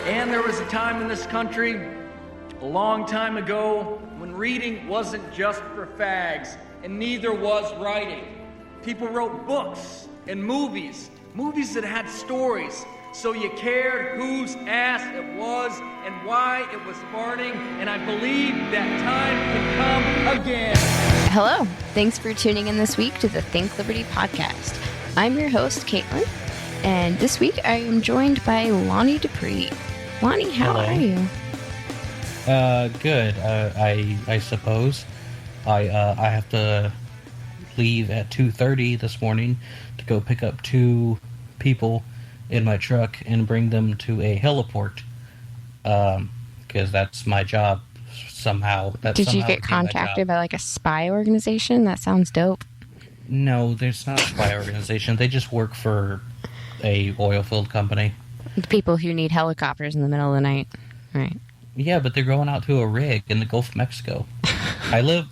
And there was a time in this country, a long time ago, when reading wasn't just for fags, and neither was writing. People wrote books and movies that had stories, so you cared whose ass it was and why it was burning, and I believe that time can come again. Hello, thanks for tuning in this week to the Think Liberty podcast. I'm your host, Caitlin, and this week I am joined by Lonie Dupree. Lonie, how Hello. are you? Good. I suppose I have to leave at 2:30 this morning to go pick up 2 people in my truck and bring them to a heliport. Because that's my job somehow. Did you get contacted by like a spy organization? That sounds dope. No, there's not a spy organization. They just work for a oil field company. The people who need helicopters in the middle of the night, right? Yeah, but they're going out to a rig in the Gulf of Mexico. I live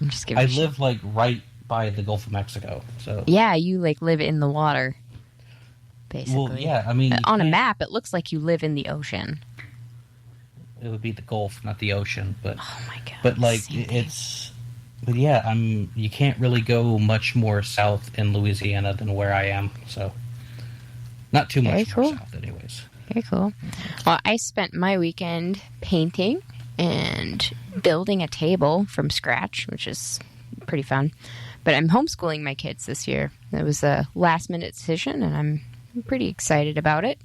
like right by the Gulf of Mexico. So yeah, you like live in the water, basically. Well, yeah, I mean, on a map, it looks like you live in the ocean. It would be the Gulf, not the ocean. But oh my god! But like but yeah, you can't really go much more south in Louisiana than where I am. So not too much more south, anyways. Very cool. Well, I spent my weekend painting and building a table from scratch, which is pretty fun. But I'm homeschooling my kids this year. It was a last-minute decision, and I'm pretty excited about it.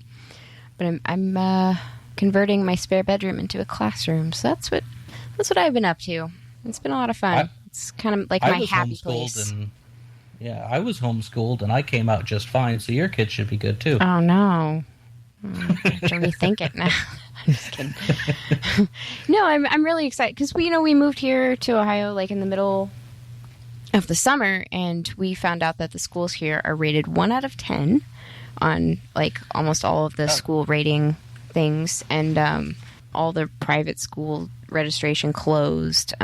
But I'm converting my spare bedroom into a classroom, so that's what I've been up to. It's been a lot of fun. It's kind of like my happy place. Yeah, I was homeschooled, and I came out just fine, so your kids should be good, too. Oh, no. I have to rethink it now. I'm just kidding. No, I'm really excited because we moved here to Ohio like in the middle of the summer, and we found out that the schools here are rated 1 out of 10 on like almost all of the school rating things, and all the private school registration closed.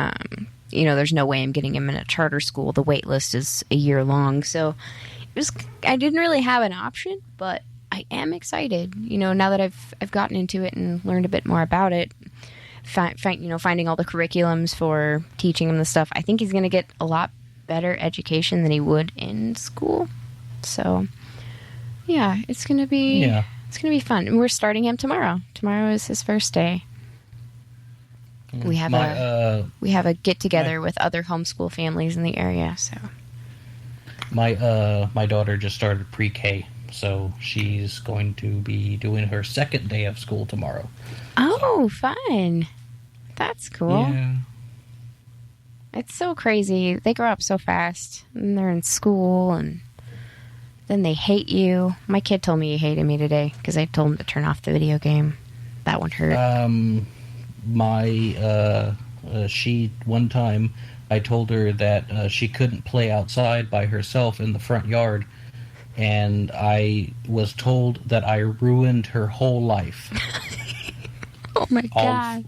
There's no way I'm getting him in a charter school. The wait list is a year long, so I didn't really have an option, but I am excited, now that I've gotten into it and learned a bit more about it, finding all the curriculums for teaching him the stuff. I think he's going to get a lot better education than he would in school. So, yeah, it's going to be fun. And we're starting him tomorrow. Tomorrow is his first day. We have a get together with other homeschool families in the area. So, my daughter just started pre-K. So she's going to be doing her second day of school tomorrow. Oh, fun. That's cool. Yeah. It's so crazy. They grow up so fast. And they're in school, and then they hate you. My kid told me he hated me today because I told him to turn off the video game. That one hurt. She, one time, I told her that she couldn't play outside by herself in the front yard. And I was told that I ruined her whole life. Oh my god.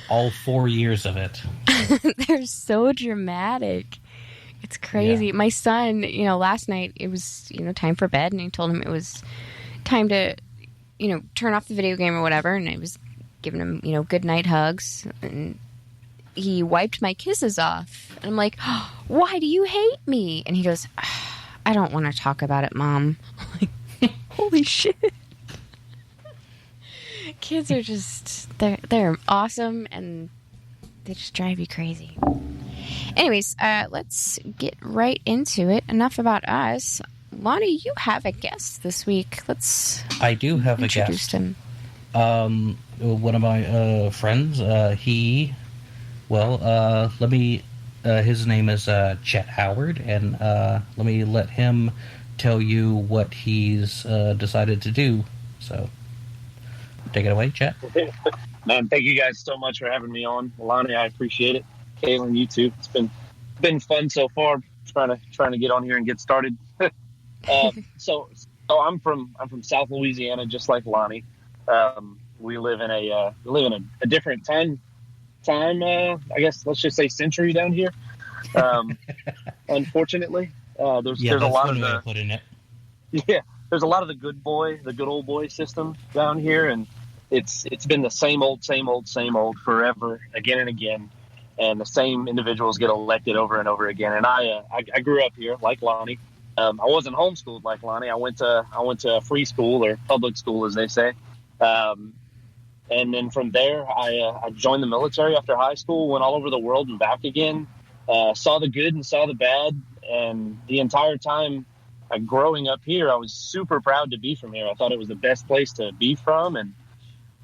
All 4 years of it. They're so dramatic. It's crazy. Yeah. My son, last night it was, time for bed, and I told him it was time to, turn off the video game or whatever, and I was giving him, good night hugs, and he wiped my kisses off. And I'm like, oh, why do you hate me? And he goes, I don't want to talk about it, Mom. I'm like, holy shit. Kids are just, they're awesome, and they just drive you crazy. Anyways, let's get right into it. Enough about us. Lonie, you have a guest this week. I do have a guest. Introduce him. One of my friends, his name is Chet Howard, and let him tell you what he's decided to do. So, take it away, Chet. Man, thank you guys so much for having me on. Lonie, I appreciate it. Caitlin, you too. It's been fun so far. Trying to get on here and get started. So I'm from South Louisiana, just like Lonie. We live in a different time. I guess let's just say century down here. Unfortunately, there's a lot of the put in it. Yeah, there's a lot of the good old boy system down here, and it's been the same old forever, again and again, and the same individuals get elected over and over again. And I grew up here like Lonnie. I wasn't homeschooled like Lonnie. I went to a free school, or public school as they say. And then from there, I joined the military after high school, went all over the world and back again, saw the good and saw the bad. And the entire time growing up here, I was super proud to be from here. I thought it was the best place to be from, and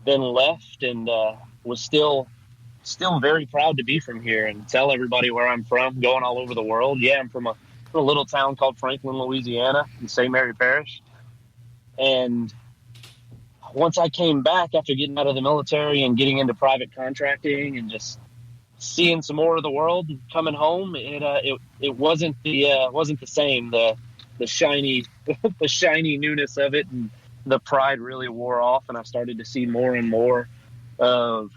then left and was still very proud to be from here and tell everybody where I'm from, going all over the world. Yeah, I'm from a little town called Franklin, Louisiana, in St. Mary Parish. And once I came back after getting out of the military and getting into private contracting and just seeing some more of the world and coming home, it wasn't the same. The shiny the shiny newness of it and the pride really wore off, and I started to see more and more of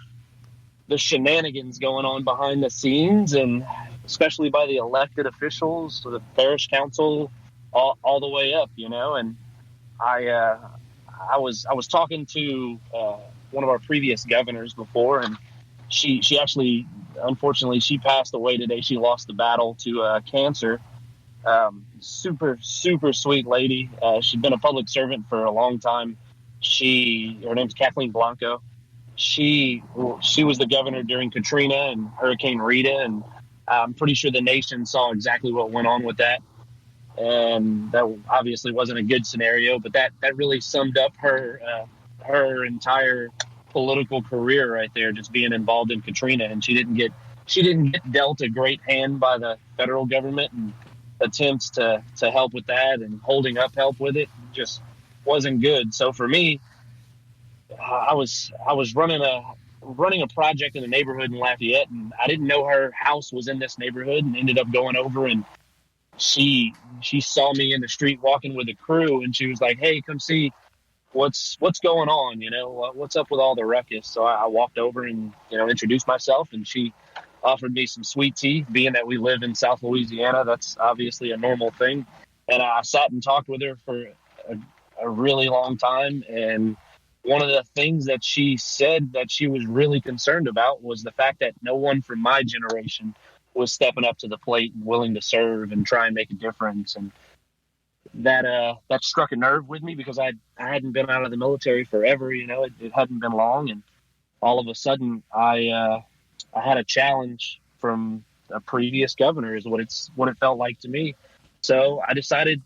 the shenanigans going on behind the scenes, and especially by the elected officials, the parish council, all the way up, And I was talking to one of our previous governors before, and she actually, unfortunately, she passed away today. She lost the battle to cancer. Super sweet lady. She'd been a public servant for a long time. Her name's Kathleen Blanco. She was the governor during Katrina and Hurricane Rita, and I'm pretty sure the nation saw exactly what went on with that. And that obviously wasn't a good scenario, but that really summed up her entire political career right there, just being involved in Katrina. And she didn't get dealt a great hand by the federal government, and attempts to help with that and holding up help with it just wasn't good. So for me, I was running a project in a neighborhood in Lafayette, and I didn't know her house was in this neighborhood, and ended up going over, and she saw me in the street walking with a crew, and she was like, "Hey, come see what's going on, what's up with all the ruckus." So I walked over and introduced myself, and she offered me some sweet tea. Being that we live in South Louisiana, that's obviously a normal thing. And I sat and talked with her for a really long time. And one of the things that she said that she was really concerned about was the fact that no one from my generation was stepping up to the plate and willing to serve and try and make a difference. And that struck a nerve with me, because I hadn't been out of the military forever. It hadn't been long. And all of a sudden I had a challenge from a previous governor, is what it felt like to me. So I decided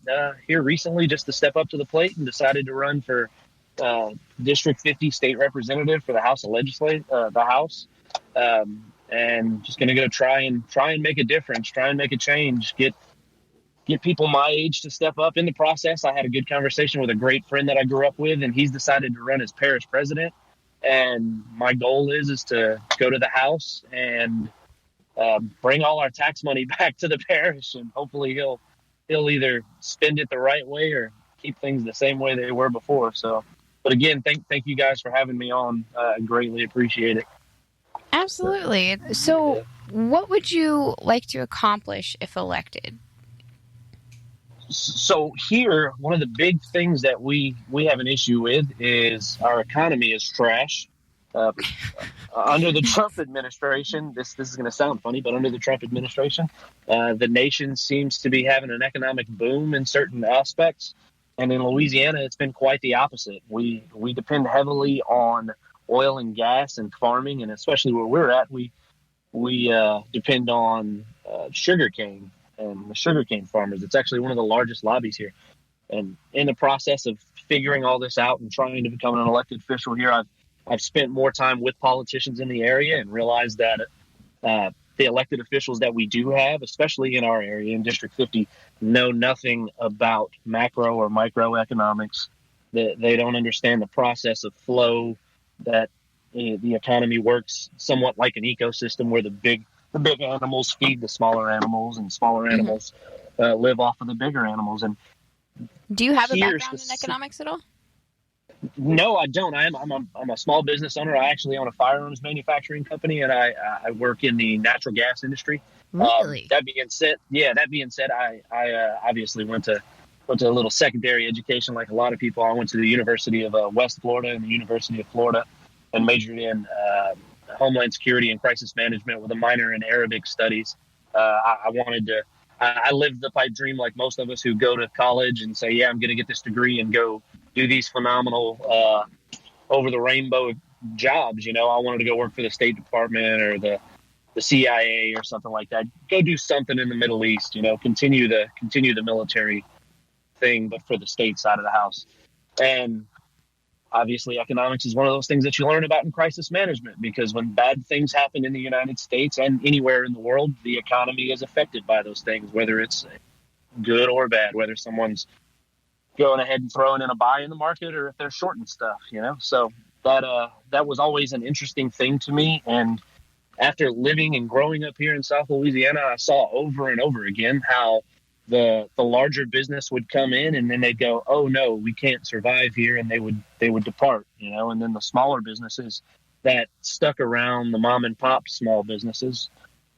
here recently just to step up to the plate, and decided to run for District 50 state representative for the House of the House, and just going to go try and make a difference, try and make a change, get people my age to step up. In the process, I had a good conversation with a great friend that I grew up with, and he's decided to run as parish president. And my goal is to go to the House and bring all our tax money back to the parish, and hopefully he'll either spend it the right way or keep things the same way they were before. So, but again, thank you guys for having me on. I greatly appreciate it. Absolutely. So, what would you like to accomplish if elected? So here, one of the big things that we have an issue with is our economy is trash. Under the Trump administration, this is going to sound funny, but under the Trump administration, the nation seems to be having an economic boom in certain aspects. And in Louisiana, it's been quite the opposite. We depend heavily on oil and gas and farming, and especially where we're at, we depend on sugarcane and the sugarcane farmers. It's actually one of the largest lobbies here. And in the process of figuring all this out and trying to become an elected official here, I've spent more time with politicians in the area and realized that the elected officials that we do have, especially in our area in District 50, know nothing about macro or microeconomics. They don't understand the process of flow, that the economy works somewhat like an ecosystem where the big animals feed the smaller animals, and smaller animals live off of the bigger animals. And do you have a background in economics at all? No, I don't. I'm a small business owner. I actually own a firearms manufacturing company, and I work in the natural gas industry. Really? That being said, I obviously went to a little secondary education like a lot of people. I went to the University of West Florida and the University of Florida. and majored in Homeland Security and Crisis Management with a minor in Arabic Studies. I wanted to. I lived the pipe dream like most of us who go to college and say, "Yeah, I'm going to get this degree and go do these phenomenal over the rainbow jobs." I wanted to go work for the State Department or the CIA or something like that. Go do something in the Middle East. Continue the military thing, but for the state side of the house. And obviously, economics is one of those things that you learn about in crisis management, because when bad things happen in the United States and anywhere in the world, the economy is affected by those things, whether it's good or bad, whether someone's going ahead and throwing in a buy in the market or if they're shorting stuff, So that was always an interesting thing to me. And after living and growing up here in South Louisiana, I saw over and over again how the larger business would come in and then they'd go, "Oh no, we can't survive here," and they would depart, and then the smaller businesses that stuck around, the mom and pop small businesses,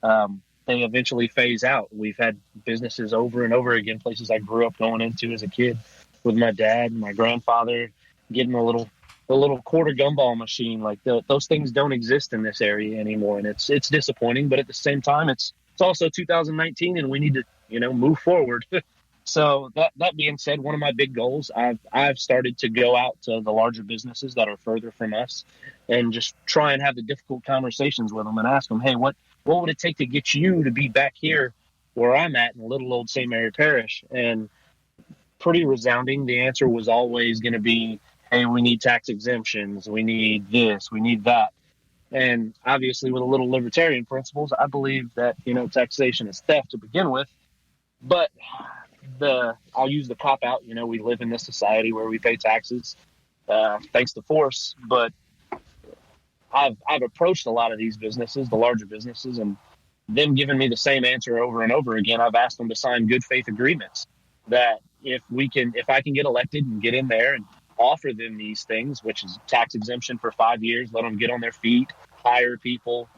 they eventually phase out. We've had businesses over and over again, places I grew up going into as a kid with my dad and my grandfather, getting a little quarter gumball machine. Like those things don't exist in this area anymore, and it's disappointing. But at the same time, it's also 2019, and we need to move forward. So that being said, one of my big goals, I've started to go out to the larger businesses that are further from us and just try and have the difficult conversations with them and ask them, "Hey, what would it take to get you to be back here where I'm at in little old St. Mary Parish?" And pretty resounding, the answer was always going to be, "Hey, we need tax exemptions. We need this. We need that." And obviously, with a little libertarian principles, I believe that, taxation is theft to begin with. But I'll use the cop out. We live in this society where we pay taxes thanks to force. But I've approached a lot of these businesses, the larger businesses, and them giving me the same answer over and over again. I've asked them to sign good faith agreements that if I can get elected and get in there and offer them these things, which is tax exemption for 5 years, let them get on their feet, hire people,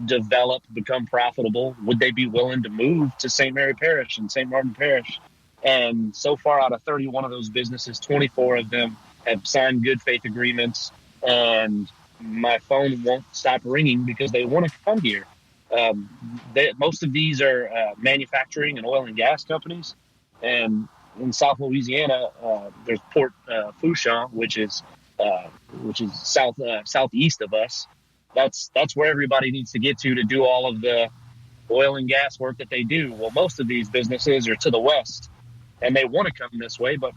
develop, become profitable, would they be willing to move to St. Mary Parish and St. Martin Parish? And so far, out of 31 of those businesses, 24 of them have signed good faith agreements, and my phone won't stop ringing because they want to come here. Most of these are manufacturing and oil and gas companies, and in South Louisiana, there's Port Fourchon, which is southeast of us. That's where everybody needs to get to do all of the oil and gas work that they do. Well, most of these businesses are to the west, and they want to come this way, but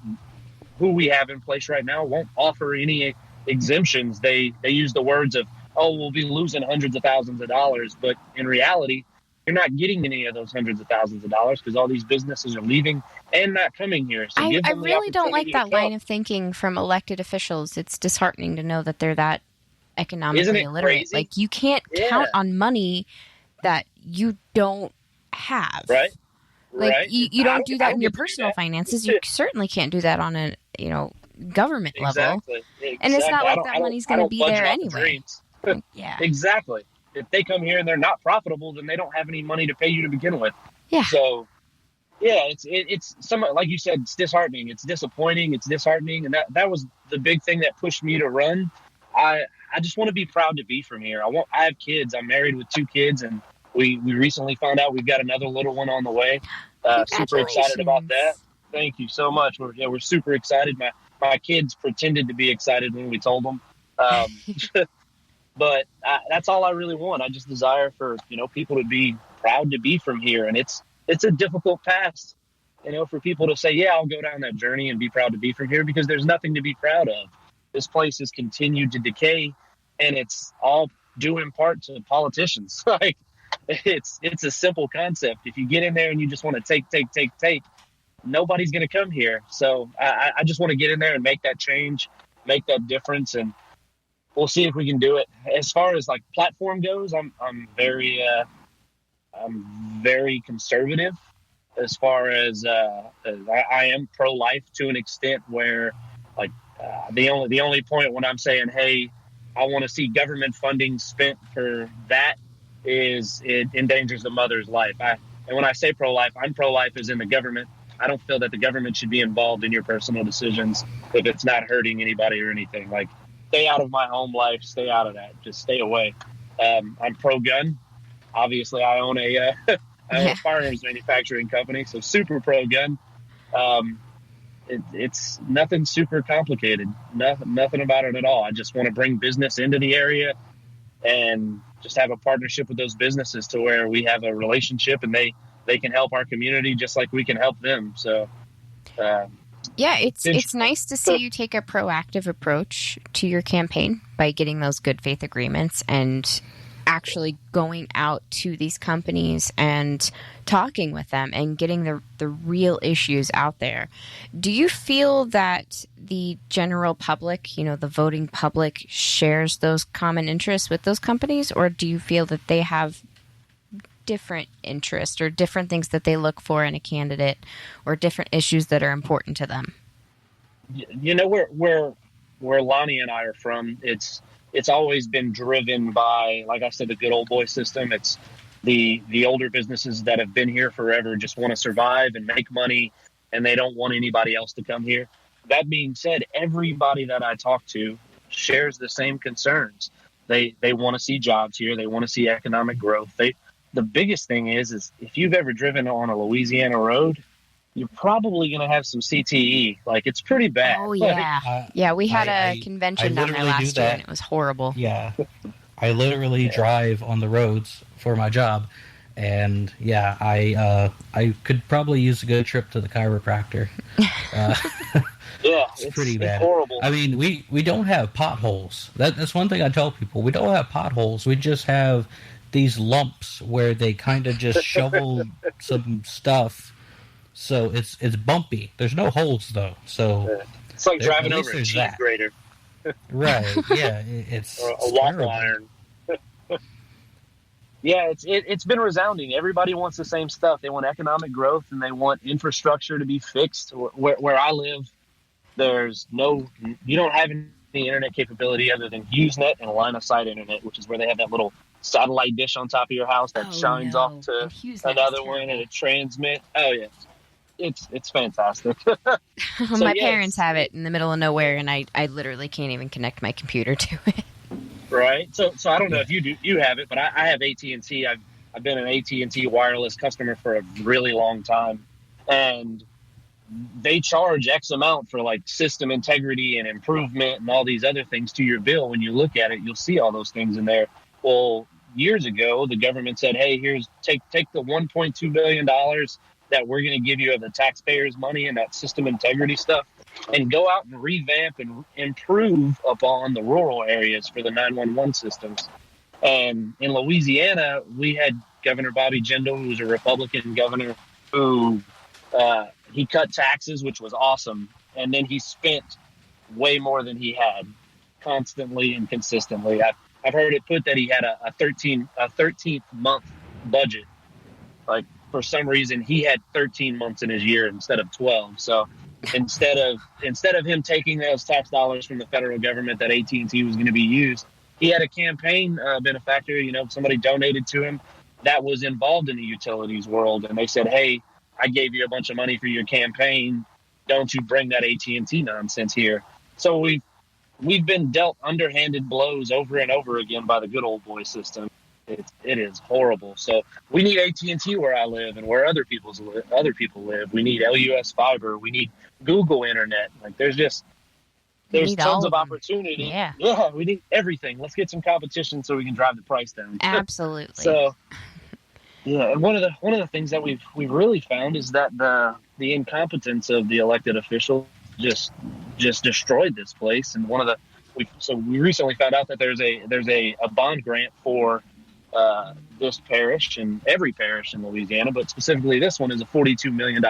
who we have in place right now won't offer any exemptions. They use the words of, "Oh, we'll be losing hundreds of thousands of dollars," but in reality, you're not getting any of those hundreds of thousands of dollars because all these businesses are leaving and not coming here. So I really don't like that line of thinking from elected officials. It's disheartening to know that they're that economically illiterate. Crazy? Like, you can't count on money that you don't have. Right. Like, right. you don't do that in your personal finances. You certainly can't do that on a government level. Exactly. And it's not like that money's going to be there anyway. Yeah. Exactly. If they come here and they're not profitable, then they don't have any money to pay you to begin with. Yeah. So, yeah, it's some, like you said, it's disheartening. It's disappointing. It's disheartening. And that was the big thing that pushed me to run. I just want to be proud to be from here. I have kids. I'm married with 2 kids, and we recently found out we've got another little one on the way. Super excited about that. Thank you so much. We're super excited. My kids pretended to be excited when we told them. But that's all I really want. I just desire for, people to be proud to be from here. And it's a difficult path, for people to say, yeah, I'll go down that journey and be proud to be from here, because there's nothing to be proud of. This place has continued to decay, and it's all due in part to politicians. Like, it's a simple concept. If you get in there and you just want to take, nobody's going to come here. So I just want to get in there and make that change, make that difference, and we'll see if we can do it. As far as like platform goes, I'm very conservative. As far as I am pro-life to an extent where, like, the only point when I'm saying, hey, I want to see government funding spent for that is it endangers the mother's life. And when I say pro-life, I'm pro-life as in the government. I don't feel that the government should be involved in your personal decisions if it's not hurting anybody or anything. Like, stay out of my home life. Stay out of that. Just stay away. I'm pro-gun. Obviously, I own a a firearms manufacturing company, so super pro-gun. It's nothing super complicated. Nothing about it at all. I just want to bring business into the area and just have a partnership with those businesses to where we have a relationship and they can help our community just like we can help them. So, yeah, it's nice to see you take a proactive approach to your campaign by getting those good faith agreements and actually going out to these companies and talking with them and getting the real issues out there. Do you feel that the general public, the voting public, shares those common interests with those companies, or do you feel that they have different interests or different things that they look for in a candidate or different issues that are important to them? Where Lonie and I are from, it's always been driven by, like I said, the good old boy system. It's the older businesses that have been here forever just want to survive and make money, and they don't want anybody else to come here. That being said, everybody that I talk to shares the same concerns. They want to see jobs here. They want to see economic growth. The biggest thing is if you've ever driven on a Louisiana road, you're probably going to have some CTE. Like, it's pretty bad. Oh, yeah. Yeah, we had a convention down there last year, and it was horrible. Yeah. I literally drive on the roads for my job, and, yeah, I could probably use a good trip to the chiropractor. Yeah, it's pretty bad. It's horrible. I mean, we don't have potholes. That's one thing I tell people. We don't have potholes. We just have these lumps where they kind of just shovel some stuff. So it's bumpy. There's no holes, though. So it's like driving over a cheese grater. Right, yeah. It's or a waffle iron. Yeah, it's been resounding. Everybody wants the same stuff. They want economic growth, and they want infrastructure to be fixed. Where I live, you don't have any internet capability other than HughesNet and line of sight internet, which is where they have that little satellite dish on top of your house that shines off to another one, and it transmits. Oh, yeah. It's fantastic. My parents have it in the middle of nowhere, and I literally can't even connect my computer to it. Right. So I don't know if you have it, but I have AT&T. I've been an AT&T wireless customer for a really long time, and they charge X amount for like system integrity and improvement and all these other things to your bill. When you look at it, you'll see all those things in there. Well, years ago, the government said, "Hey, take the $1.2 billion that we're going to give you of the taxpayers' money and that system integrity stuff, and go out and revamp and improve upon the rural areas for the 911 systems." And in Louisiana, we had Governor Bobby Jindal, who was a Republican governor, who he cut taxes, which was awesome. And then he spent way more than he had constantly and consistently. I've heard it put that he had a 13th month budget. Like, for some reason, he had 13 months in his year instead of 12. So instead of him taking those tax dollars from the federal government that AT&T was going to be used, he had a campaign benefactor. Somebody donated to him that was involved in the utilities world, and they said, "Hey, I gave you a bunch of money for your campaign. Don't you bring that AT&T nonsense here." So we've been dealt underhanded blows over and over again by the good old boy system. It is horrible. So we need AT&T where I live and where other people live. We need LUS fiber. We need Google internet. Like, there's tons of opportunity. Yeah, we need everything. Let's get some competition so we can drive the price down. Absolutely. So, yeah, and one of the things that we've really found is that the incompetence of the elected officials just destroyed this place. And we recently found out that there's a bond grant for this parish and every parish in Louisiana, but specifically this one is a $42 million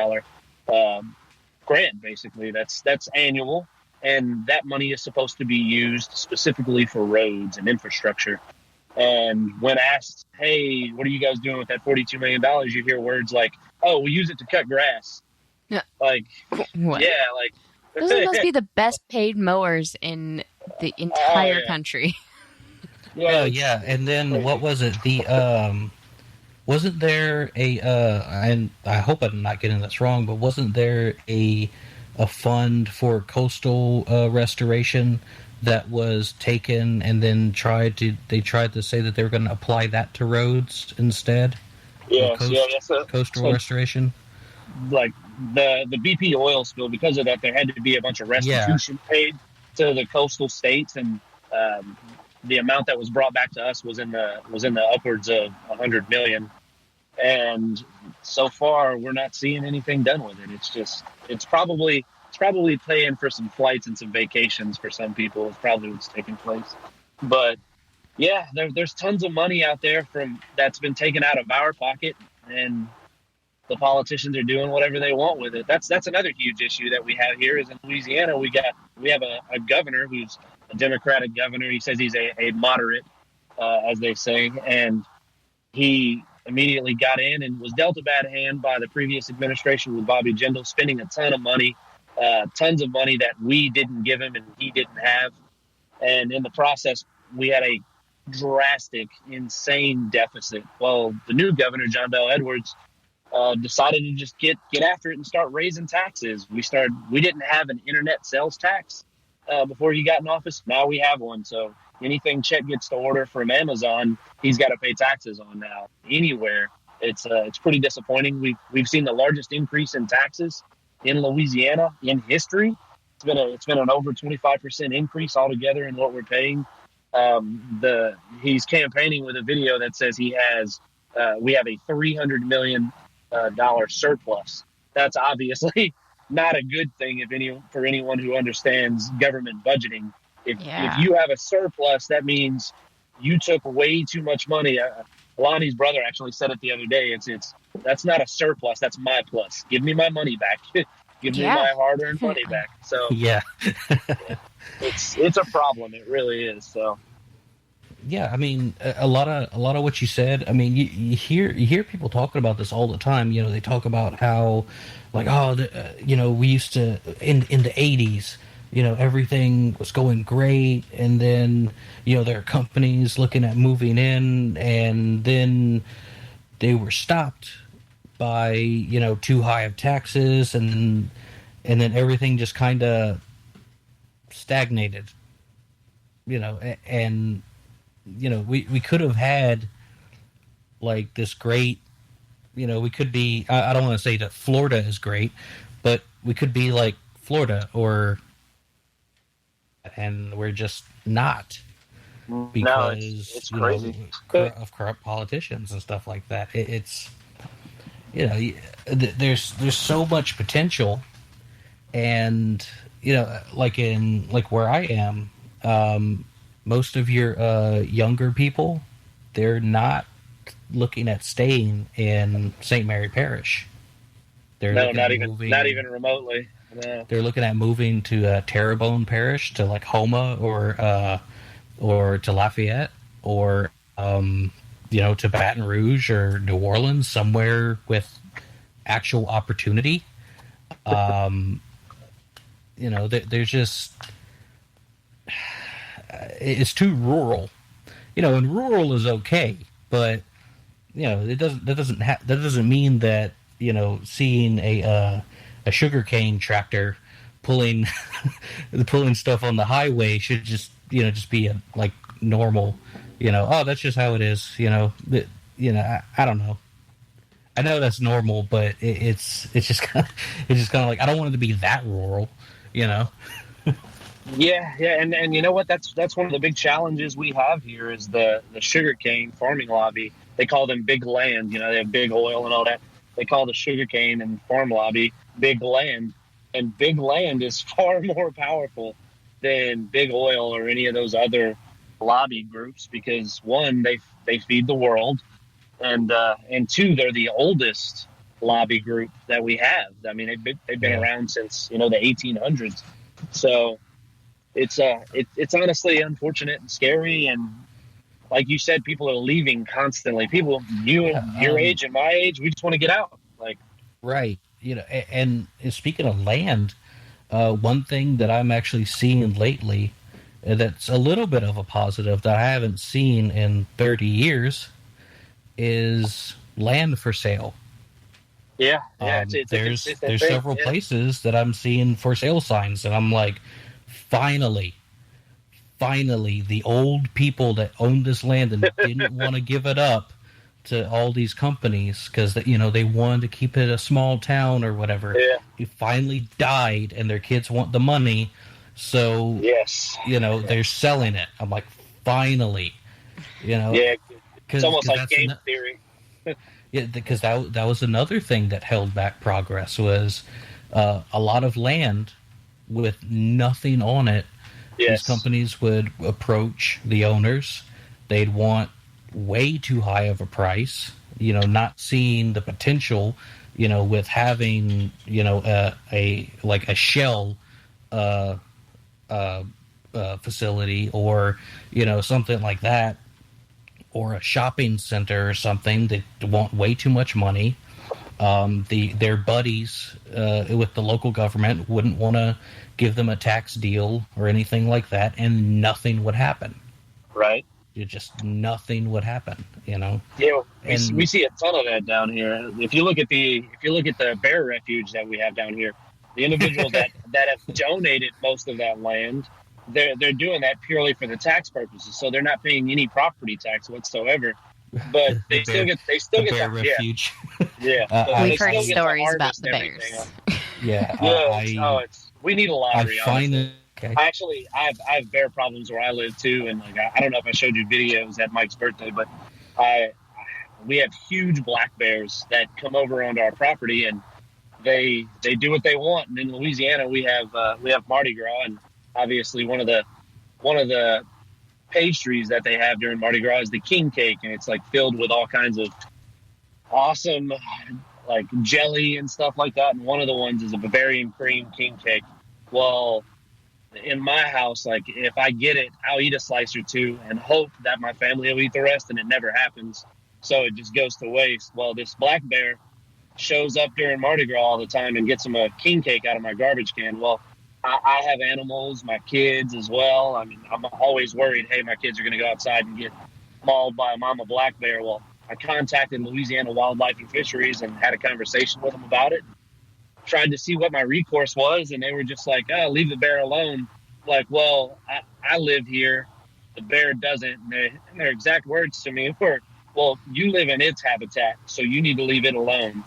grant. Basically, that's annual, and that money is supposed to be used specifically for roads and infrastructure. And when asked, "Hey, what are you guys doing with that $42 million?" you hear words like, "Oh, we use it to cut grass." Yeah. Like, what? Yeah, like those must be the best paid mowers in the entire country. Yeah, yeah. And then what was it? Wasn't there and I hope I'm not getting this wrong, but wasn't there a fund for coastal restoration that was taken and then tried to say that they were going to apply that to roads instead. Yeah, Coastal restoration. Like the BP oil spill, because of that, there had to be a bunch of restitution paid to the coastal states, and the amount that was brought back to us was in the upwards of $100 million. And so far, we're not seeing anything done with it. It's probably paying for some flights and some vacations for some people. It's probably what's taking place. But yeah, there's tons of money out there that's been taken out of our pocket, and the politicians are doing whatever they want with it. That's another huge issue that we have here is in Louisiana. We have a governor who's a Democratic governor. He says he's a moderate, as they say, and he immediately got in and was dealt a bad hand by the previous administration with Bobby Jindal, spending a ton of money, tons of money that we didn't give him and he didn't have. And in the process, we had a drastic, insane deficit. Well, the new governor, John Bell Edwards, decided to just get after it and start raising taxes. We didn't have an internet sales tax before he got in office. Now we have one. So anything Chet gets to order from Amazon, he's got to pay taxes on now. Anywhere, it's pretty disappointing. We've seen the largest increase in taxes in Louisiana in history. It's been an over 25% increase altogether in what we're paying. He's campaigning with a video that says we have a $300 million surplus. That's obviously not a good thing for anyone who understands government budgeting. If you have a surplus, that means you took way too much money. Lonie's brother actually said it the other day. That's not a surplus. That's my plus. Give me my money back. Give me my hard-earned money back. So yeah, it's a problem. It really is. So. Yeah, I mean, a lot of what you said. I mean, you hear people talking about this all the time. You know, they talk about how, like, we used to in the 80s. You know, everything was going great, and then there are companies looking at moving in, and then they were stopped by too high of taxes, and then everything just kind of stagnated. And we could have had like this great, we could be, I don't want to say that Florida is great, but we could be like Florida and we're just not, because it's crazy. Of corrupt politicians and stuff like that. There's so much potential, and like where I am, most of your younger people, they're not looking at staying in St. Mary Parish. Not even remotely. No. They're looking at moving to Terrebonne Parish, to like Houma or to Lafayette, or to Baton Rouge or New Orleans, somewhere with actual opportunity. There's just, it's too rural, and rural is okay, but that doesn't mean that seeing a sugarcane tractor pulling stuff on the highway should just be a like normal, that's just how it is, I don't know. I know that's normal, but it's just kind of like, I don't want it to be that rural, Yeah, and you know what? That's one of the big challenges we have here is the sugarcane farming lobby. They call them big land. They have big oil and all that. They call the sugarcane and farm lobby big land, and big land is far more powerful than big oil or any of those other lobby groups, because one, they feed the world, and two, they're the oldest lobby group that we have. I mean, they've been around since the 1800s. So it's honestly unfortunate and scary, and like you said, people are leaving constantly. People, your age and my age, we just want to get out. Like, right. And speaking of land, one thing that I'm actually seeing lately that's a little bit of a positive that I haven't seen in 30 years is land for sale. Yeah. There's several places that I'm seeing for sale signs, and I'm like, finally, finally, the old people that owned this land and didn't want to give it up to all these companies because they wanted to keep it a small town or whatever. Yeah. It finally died, and their kids want the money, so yes, they're selling it. I'm like, finally, Yeah, it's almost like game theory. Yeah, because that was another thing that held back progress was a lot of land with nothing on it. Yes. These companies would approach the owners. They'd want way too high of a price, not seeing the potential, with having, a shell facility or, something like that, or a shopping center or something. They want way too much money. Their buddies with the local government wouldn't want to give them a tax deal or anything like that, and nothing would happen. Right. Just nothing would happen, Yeah, we see a ton of that down here. If you look at the bear refuge that we have down here, the individuals that have donated most of that land, they're doing that purely for the tax purposes. So they're not paying any property tax whatsoever. But they still get the bear refuge. Yeah, we've heard stories about the bears. Yeah, we need a lottery. Okay. I have bear problems where I live too, and I don't know if I showed you videos at Mike's birthday, but we have huge black bears that come over onto our property, and they do what they want. And in Louisiana, we have Mardi Gras, and obviously one of the pastries that they have during Mardi Gras is the king cake, and it's like filled with all kinds of awesome like jelly and stuff like that. And one of the ones is a Bavarian cream king cake. Well, in my house, like if I get it, I'll eat a slice or two and hope that my family will eat the rest, and it never happens. So it just goes to waste. Well, this black bear shows up during Mardi Gras all the time and gets him a king cake out of my garbage can. Well, I have animals, my kids as well. I mean, I'm always worried, hey, my kids are going to go outside and get mauled by a mama black bear. Well, I contacted Louisiana Wildlife and Fisheries and had a conversation with them about it. Tried to see what my recourse was, and they were just like, oh, leave the bear alone. Like, well, I live here. The bear doesn't. And their exact words to me were, well, you live in its habitat, so you need to leave it alone.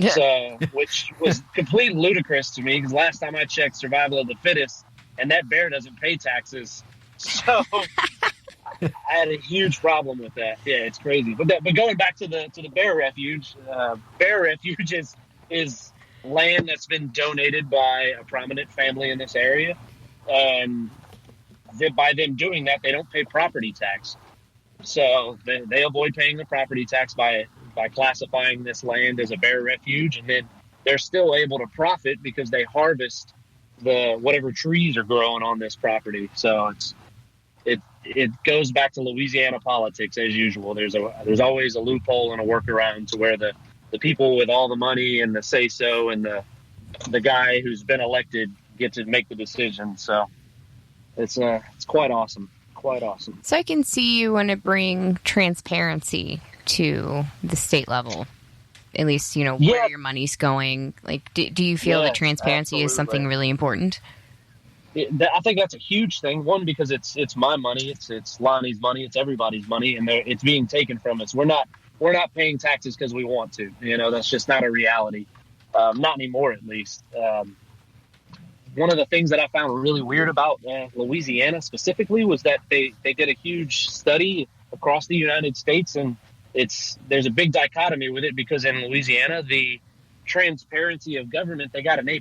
Yeah. So, which was completely ludicrous to me, because last time I checked, survival of the fittest, and that bear doesn't pay taxes. So I had a huge problem with that. Yeah, it's crazy. But going back to the bear refuge is land that's been donated by a prominent family in this area, and by them doing that, they don't pay property tax. So they avoid paying the property tax by classifying this land as a bear refuge, and then they're still able to profit because they harvest whatever trees are growing on this property. So it goes back to Louisiana politics as usual. There's always a loophole and a workaround to where the people with all the money and the say so and the guy who's been elected get to make the decision. So it's quite awesome. Quite awesome. So I can see you want to bring transparency to the state level, at least, where your money's going. Like, do you feel that transparency is something really important? I think that's a huge thing. One, because it's my money, it's Lonnie's money, it's everybody's money, and it's being taken from us. We're not paying taxes because we want to. That's just not a reality. Not anymore, at least. One of the things that I found really weird about Louisiana specifically was that they did a huge study across the United States, and there's a big dichotomy with it, because in Louisiana, the transparency of government, they got an A+.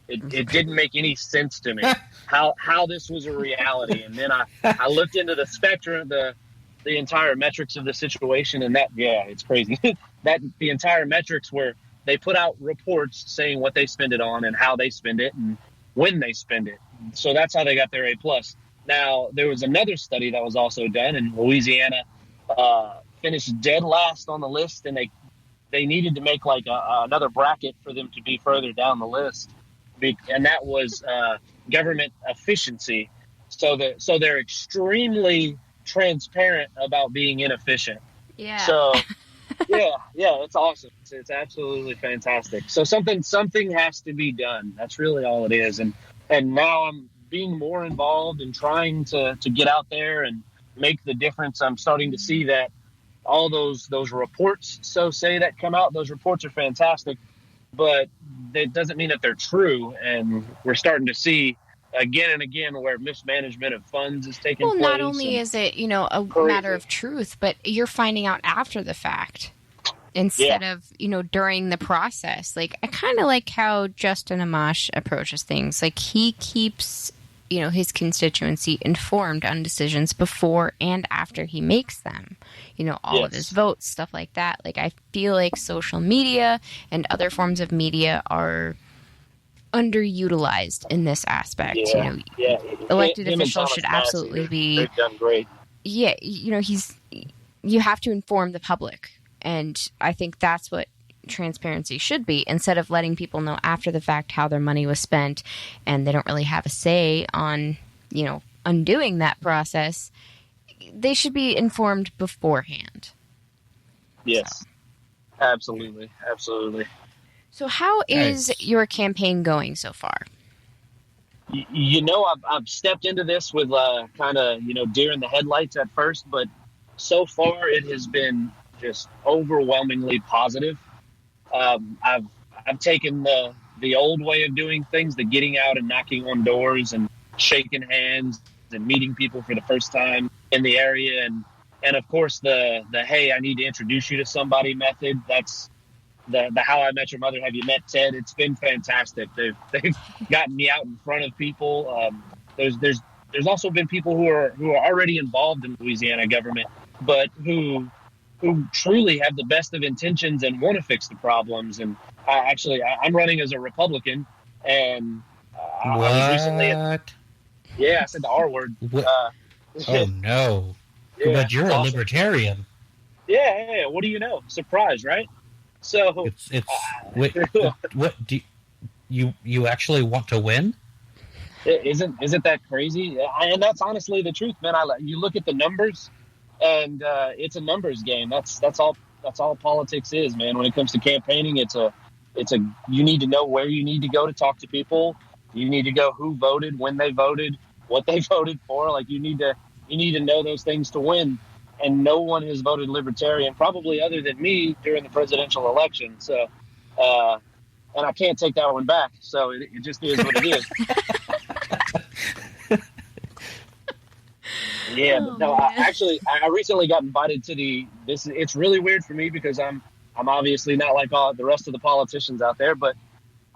It didn't make any sense to me how this was a reality. And then I looked into the spectrum, the entire metrics of the situation, and it's crazy. That the entire metrics were, they put out reports saying what they spend it on and how they spend it and when they spend it. So that's how they got their A+. Now, there was another study that was also done, and Louisiana finished dead last on the list, and they needed to make like another bracket for them to be further down the list. And that was government efficiency. So they're extremely transparent about being inefficient. Yeah. So it's awesome. It's absolutely fantastic. So something has to be done. That's really all it is. And now I'm being more involved and trying to get out there and make the difference, I'm starting to see that all those reports say that come out, those reports are fantastic, but that doesn't mean that they're true. And we're starting to see again and again where mismanagement of funds is taking place. Well, not only is it, a matter of truth, but you're finding out after the fact instead of, during the process. Like, I kind of like how Justin Amash approaches things. Like, he keeps, his constituency informed on decisions before and after he makes them. All of his votes, stuff like that. Like, I feel like social media and other forms of media are underutilized in this aspect. Elected officials should absolutely be. They've done great. Yeah, you have to inform the public, and I think that's what transparency should be, instead of letting people know after the fact how their money was spent, and they don't really have a say on undoing that process. They should be informed beforehand. Yes, absolutely. So how is your campaign going so far? I've stepped into this with kind of, deer in the headlights at first, but so far it has been just overwhelmingly positive. I've taken the old way of doing things, the getting out and knocking on doors and shaking hands and meeting people for the first time in the area. And of course the, hey, I need to introduce you to somebody method. That's the How I Met Your Mother, Have You Met Ted? It's been fantastic. They've gotten me out in front of people. There's also been people who are already involved in Louisiana government, but who truly have the best of intentions and want to fix the problems. And I'm running as a Republican, and I was recently I said the R word. Oh no! But you're a libertarian. Yeah. What do you know? Surprise, right? So it's what do you actually want to win? Isn't that crazy? And that's honestly the truth, man. You look at the numbers, and it's a numbers game. That's all politics is, man. When it comes to campaigning, it's a you need to know where you need to go to talk to people. You need to go who voted, when they voted, what they voted for. Like, you need to know those things to win. And no one has voted Libertarian, probably other than me, during the presidential election. So, and I can't take that one back. So it just is what it is. But no, I recently got invited to it's really weird for me because I'm obviously not like all the rest of the politicians out there, but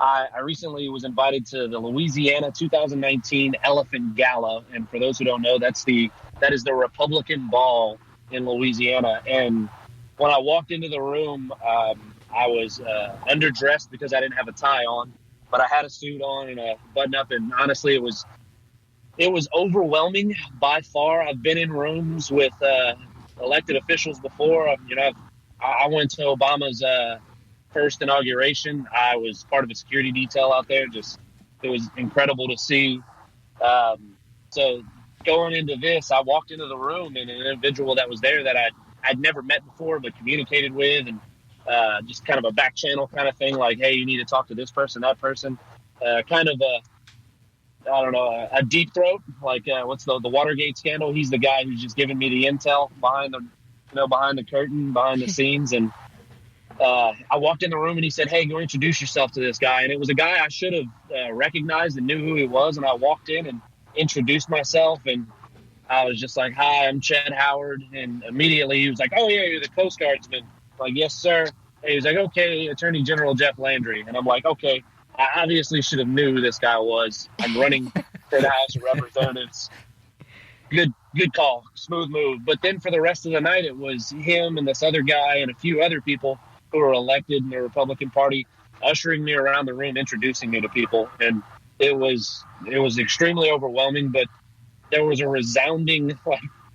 I recently was invited to the Louisiana 2019 Elephant Gala. And for those who don't know, that is the Republican ball in Louisiana. And when I walked into the room, I was underdressed because I didn't have a tie on, but I had a suit on and a button up. And honestly, it was overwhelming by far. I've been in rooms with elected officials before. I went to Obama's first inauguration. I was part of a security detail out there. It was incredible to see. So going into this, I walked into the room, and an individual that was there that I'd never met before but communicated with, and just kind of a back channel kind of thing, like, hey, you need to talk to this person, that person, kind of a deep throat, like what's the Watergate scandal. He's the guy who's just giving me the intel behind the curtain, behind the scenes. And I walked in the room and he said, hey, go introduce yourself to this guy. And it was a guy I should have recognized and knew who he was. And I walked in and introduced myself, and I was just like, hi, I'm Chet Howard. And immediately he was like, oh yeah, you're the Coast Guardsman. I'm like, yes, sir. And he was like, okay, Attorney General Jeff Landry. And I'm like, okay, I obviously should have knew who this guy was. I'm running for the House of Representatives. Good call. Smooth move. But then for the rest of the night, it was him and this other guy and a few other people who were elected in the Republican Party ushering me around the room, introducing me to people. And it was extremely overwhelming, but there was a resounding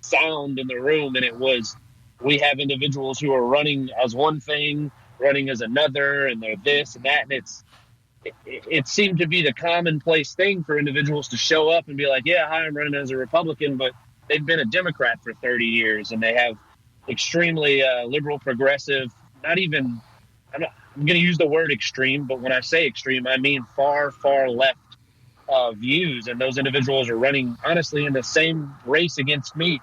sound in the room, and it was, we have individuals who are running as one thing, running as another, and they're this and that. And it seemed to be the commonplace thing for individuals to show up and be like, yeah, hi, I'm running as a Republican, but they've been a Democrat for 30 years, and they have extremely liberal, progressive, I'm going to use the word extreme, but when I say extreme, I mean far, far left views, and those individuals are running honestly in the same race against me.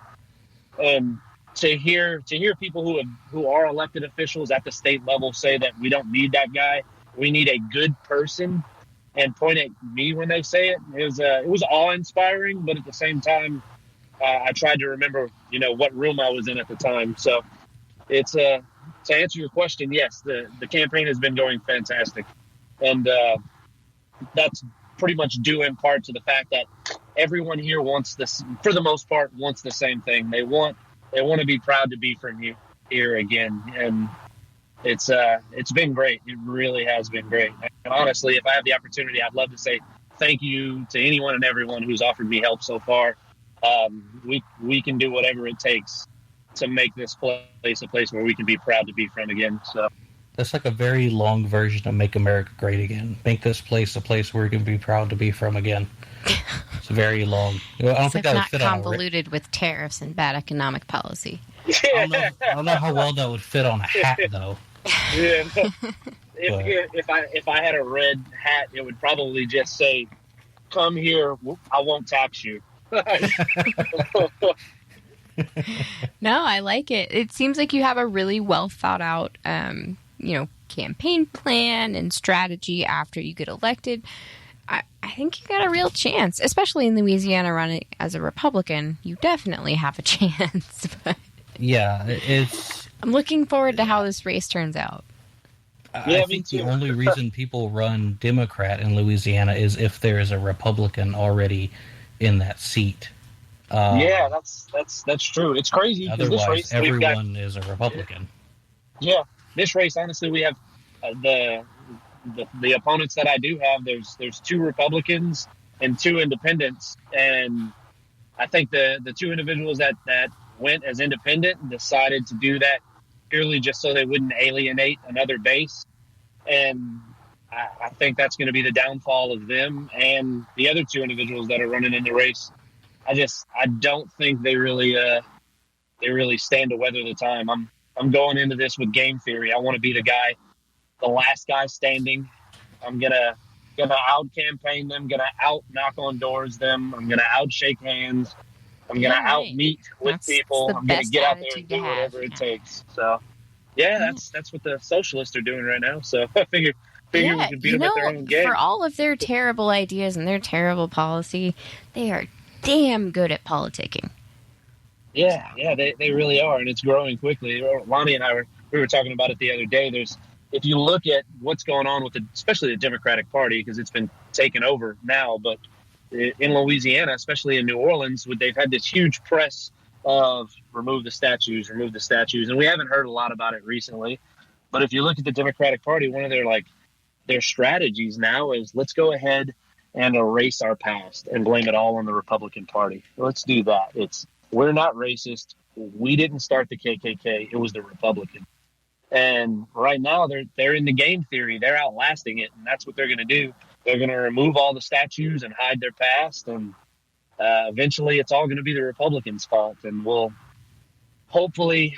And to hear people who are elected officials at the state level say that we don't need that guy, we need a good person, and point at me when they say it, it was awe inspiring. But at the same time, I tried to remember, what room I was in at the time. So it's to answer your question, yes, the campaign has been going fantastic, and that's pretty much due in part to the fact that everyone here wants this, for the most part, wants the same thing. They want to be proud to be from here again, and it's been great. It really has been great. And honestly, if I have the opportunity, I'd love to say thank you to anyone and everyone who's offered me help so far. We can do whatever it takes to make this place a place where we can be proud to be from again. So that's like a very long version of Make America Great Again. Make this place a place where we can be proud to be from again. It's very long. I don't think that would fit convoluted with tariffs and bad economic policy. I don't know how well that would fit on a hat, though. Yeah. If I had a red hat, it would probably just say, "Come here, I won't tax you." No, I like it. It seems like you have a really well thought out, campaign plan and strategy after you get elected. I think you got a real chance, especially in Louisiana running as a Republican. You definitely have a chance. But yeah, I'm looking forward to how this race turns out. I think the only reason people run Democrat in Louisiana is if there is a Republican already in that seat. Yeah, that's true. It's crazy. Otherwise, this race, everyone is a Republican. Yeah, this race, honestly, we have the opponents that I do have. There's 2 Republicans and 2 independents, and I think the 2 individuals that went as independent decided to do that purely just so they wouldn't alienate another base, and I think that's going to be the downfall of them and the other 2 individuals that are running in the race. I don't think they really stand to weather the time. I'm going into this with game theory. I want to be the last guy standing. I'm gonna out campaign them, gonna out knock on doors them. I'm gonna out shake hands. I'm gonna out meet with people. I'm gonna get out there and do whatever it takes. So that's what the socialists are doing right now. So I figure we can beat them at their own game. For all of their terrible ideas and their terrible policy, they are damn good at politicking. Yeah, they really are, and it's growing quickly. Lonie and I we were talking about it the other day. If you look at what's going on with especially the Democratic Party, because it's been taken over now, but in Louisiana, especially in New Orleans, they've had this huge press of remove the statues, and we haven't heard a lot about it recently. But if you look at the Democratic Party, one of their strategies now is let's go ahead and erase our past and blame it all on the Republican Party. Let's do that. We're not racist. We didn't start the KKK. It was the Republicans. And right now they're in the game theory. They're outlasting it, and that's what they're going to do. They're going to remove all the statues and hide their past, and eventually it's all going to be the Republicans' fault. And we'll hopefully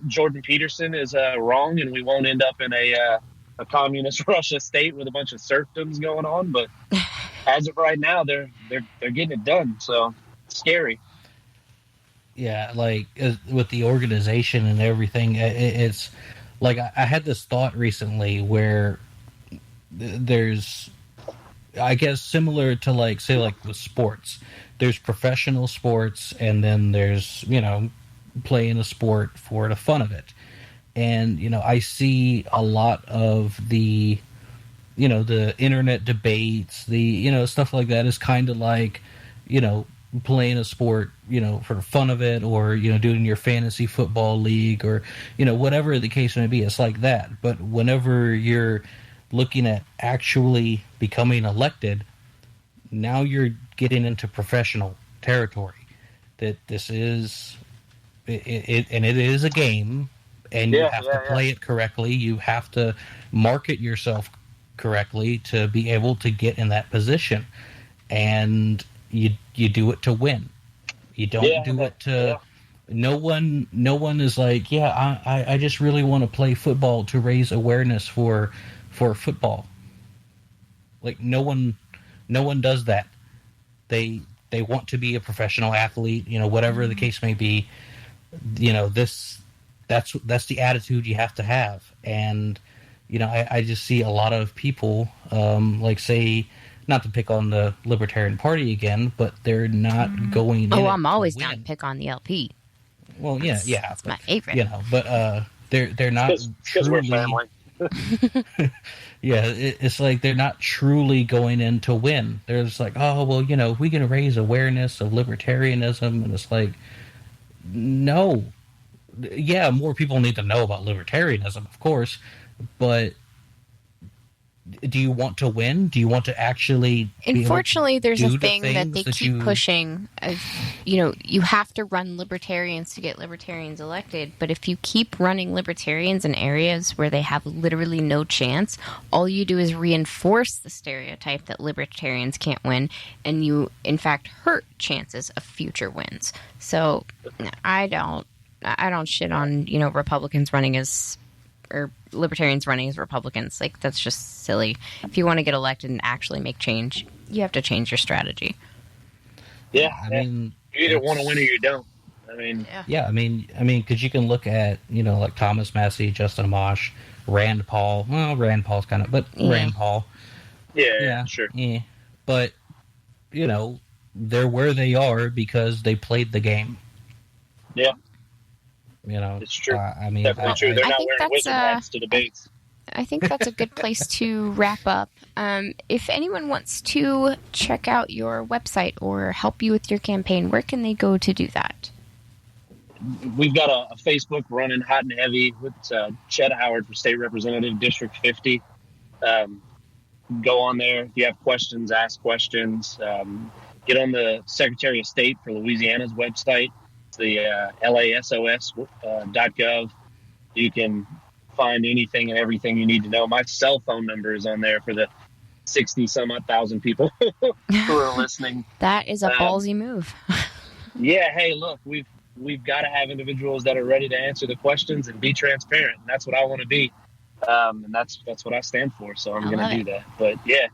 Jordan Peterson is wrong, and we won't end up in a communist Russia state with a bunch of serfdoms going on. But as of right now, they're getting it done. So it's scary. Yeah, like with the organization and everything, it's like I had this thought recently where there's, I guess, similar to like with sports, there's professional sports, and then there's playing a sport for the fun of it. And I see a lot of the the internet debates, the stuff like that is kind of like playing a sport, for the fun of it, or, doing your fantasy football league, or, whatever the case may be. It's like that. But whenever you're looking at actually becoming elected, now you're getting into professional territory. That this is, and it is a game, and you have to play it correctly. You have to market yourself correctly to be able to get in that position. And you do it to win. You don't do it to. No one is like, I just really want to play football to raise awareness for football. Like no one No one does that. They want to be a professional athlete, whatever the case may be. That's the attitude you have to have. And, I just see a lot of people, say, not to pick on the Libertarian Party again, but they're not going. Oh, I'm always down to pick on the LP. Well, yeah, It's my favorite. But they're not because we're family. Yeah, it's like they're not truly going in to win. They're just like, oh, well, we can raise awareness of libertarianism, and it's like, no. Yeah, more people need to know about libertarianism, of course, but do you want to win? Do you want to actually... Unfortunately, there's a thing that they keep pushing. You have to run libertarians to get libertarians elected. But if you keep running libertarians in areas where they have literally no chance, all you do is reinforce the stereotype that libertarians can't win, and you, in fact, hurt chances of future wins. So I don't shit on, Republicans running as... or libertarians running as Republicans. Like, that's just silly. If you want to get elected and actually make change, you have to change your strategy. Yeah, I mean, you either want to win or you don't. I mean, because you can look at, like Thomas Massey, Justin Amash, Rand Paul. Well, Rand Paul's kind of, but Rand Paul. Yeah, sure. Yeah. But, they're where they are because they played the game. Yeah. It's true. Definitely true. They're not wearing wizard hats to debates. I think that's a good place to wrap up. If anyone wants to check out your website or help you with your campaign, where can they go to do that? We've got a Facebook running hot and heavy with Chet Howard for State Representative, District 50. Go on there. If you have questions, ask questions. Get on the Secretary of State for Louisiana's website. The lasos.gov. You can find anything and everything you need to know. My cell phone number is on there for the 60-some-odd thousand people who are listening. That is a ballsy move. Yeah, hey, look, we've got to have individuals that are ready to answer the questions and be transparent. And that's what I want to be, and that's what I stand for. So I'm going to do that. But yeah,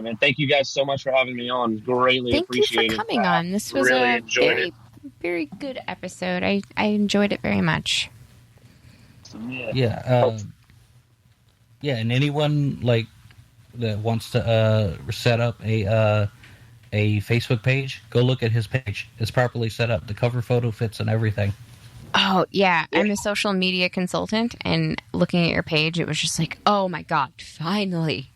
man, thank you guys so much for having me on. Greatly appreciate it. Thank you for coming on. This was really very good episode. I enjoyed it very much. And anyone that wants to set up a Facebook page, go look at his page. It's properly set up. The cover photo fits and everything. Oh yeah, I'm a social media consultant, and looking at your page, it was just like, oh my god, finally.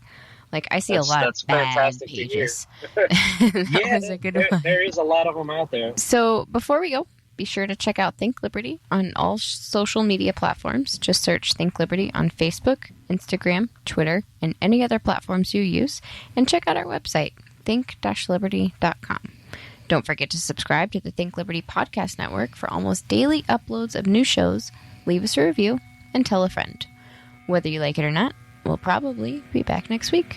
Like, I see a lot of bad pages. That was a good one. There is a lot of them out there. So before we go, be sure to check out Think Liberty on all social media platforms. Just search Think Liberty on Facebook, Instagram, Twitter, and any other platforms you use. And check out our website, think-liberty.com. Don't forget to subscribe to the Think Liberty Podcast Network for almost daily uploads of new shows. Leave us a review and tell a friend. Whether you like it or not, we'll probably be back next week.